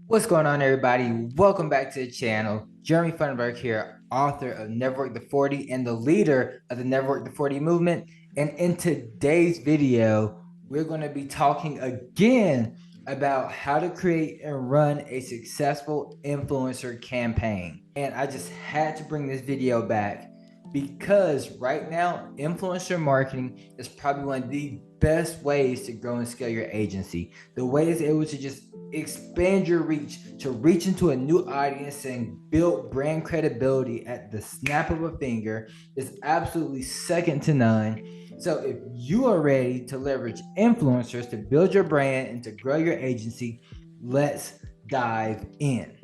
What's going on, everybody? Welcome back to the channel. Jeremy Funderburk here, author of Never Work the 40 and the leader of the Never Work the 40 movement. And in today's video, we're going to be talking again about how to create and run a successful influencer campaign. And I just had to bring this video back because right now, influencer marketing is probably one of the best ways to grow and scale your agency. The way it's able to just expand your reach, to reach into a new audience and build brand credibility at the snap of a finger is absolutely second to none. So if you are ready to leverage influencers to build your brand and to grow your agency, let's dive in.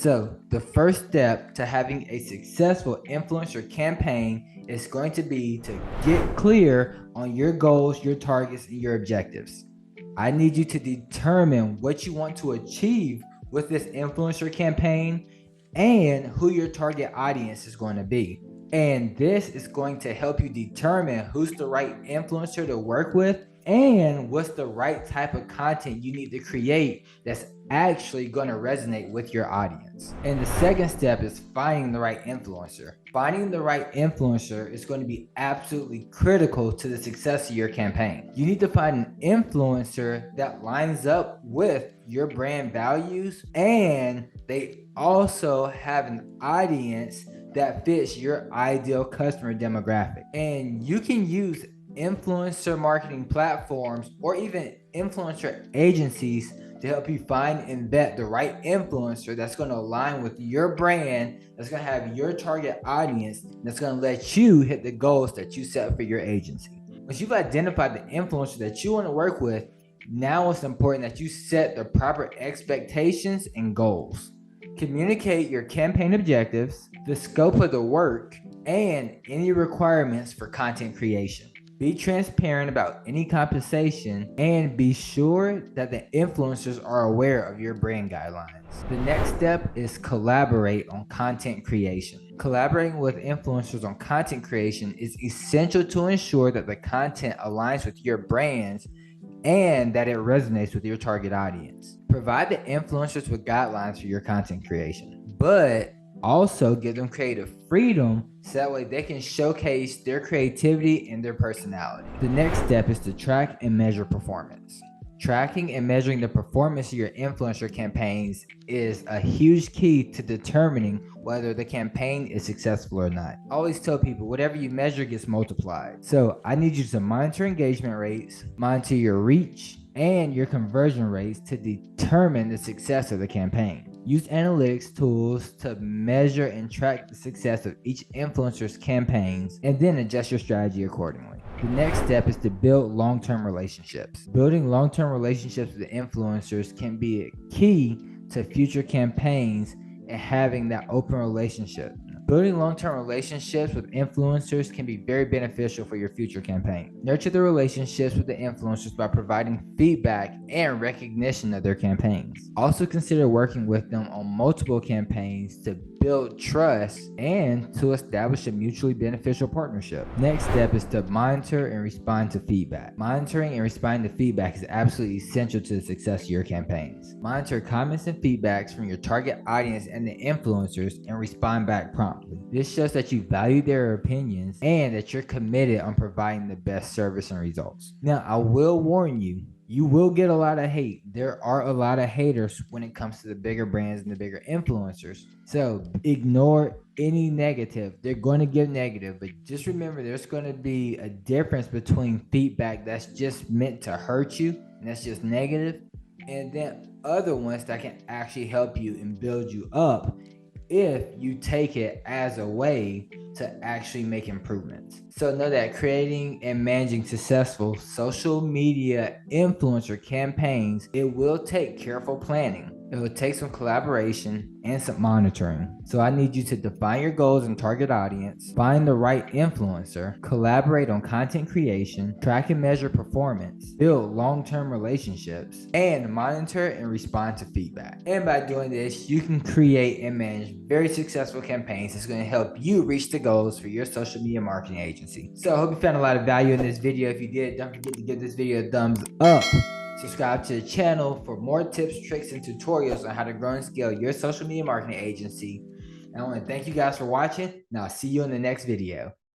So the first step to having a successful influencer campaign is going to be to get clear on your goals, your targets, and your objectives. I need you to determine what you want to achieve with this influencer campaign and who your target audience is going to be. And this is going to help you determine who's the right influencer to work with and what's the right type of content you need to create that's actually going to resonate with your audience. And the second step is finding the right influencer. Finding the right influencer is going to be absolutely critical to the success of your campaign. You need to find an influencer that lines up with your brand values, and they also have an audience that fits your ideal customer demographic. And you can use influencer marketing platforms or even influencer agencies to help you find and vet the right influencer that's going to align with your brand, that's going to have your target audience, that's going to let you hit the goals that you set for your agency. Once you've identified the influencer that you want to work with, now it's important that you set the proper expectations and goals. Communicate your campaign objectives, the scope of the work, and any requirements for content creation. Be transparent about any compensation and be sure that the influencers are aware of your brand guidelines. The next step is collaborate on content creation. Collaborating with influencers on content creation is essential to ensure that the content aligns with your brands and that it resonates with your target audience. Provide the influencers with guidelines for your content creation, but also give them creative freedom so that way they can showcase their creativity and their personality. The next step is to track and measure performance. Tracking and measuring the performance of your influencer campaigns is a huge key to determining whether the campaign is successful or not. I always tell people, whatever you measure gets multiplied. So I need you to monitor engagement rates, monitor your reach, and your conversion rates to determine the success of the campaign. Use analytics tools to measure and track the success of each influencer's campaigns and then adjust your strategy accordingly. The next step is to build long-term relationships. Building long-term relationships with influencers can be a key to future campaigns and having that open relationship. Building long-term relationships with influencers can be very beneficial for your future campaign. Nurture the relationships with the influencers by providing feedback and recognition of their campaigns. Also consider working with them on multiple campaigns to build trust and to establish a mutually beneficial partnership. Next step is to monitor and respond to feedback. Monitoring and responding to feedback is absolutely essential to the success of your campaigns. Monitor comments and feedbacks from your target audience and the influencers and respond back promptly. This shows that you value their opinions and that you're committed on providing the best service and results. Now, I will warn you, you will get a lot of hate. There are a lot of haters when it comes to the bigger brands and the bigger influencers. So ignore any negative. They're going to give negative, but just remember there's going to be a difference between feedback that's just meant to hurt you and that's just negative, and then other ones that can actually help you and build you up if you take it as a way to actually make improvements. So know that creating and managing successful social media influencer campaigns, it will take careful planning. It will take some collaboration and some monitoring. So I need you to define your goals and target audience, find the right influencer, collaborate on content creation, track and measure performance, build long-term relationships, and monitor and respond to feedback. And by doing this, you can create and manage very successful campaigns that's going to help you reach the goals for your social media marketing agency. So I hope you found a lot of value in this video. If you did, don't forget to give this video a thumbs up. Subscribe to the channel for more tips, tricks, and tutorials on how to grow and scale your social media marketing agency. And I want to thank you guys for watching, and I'll see you in the next video.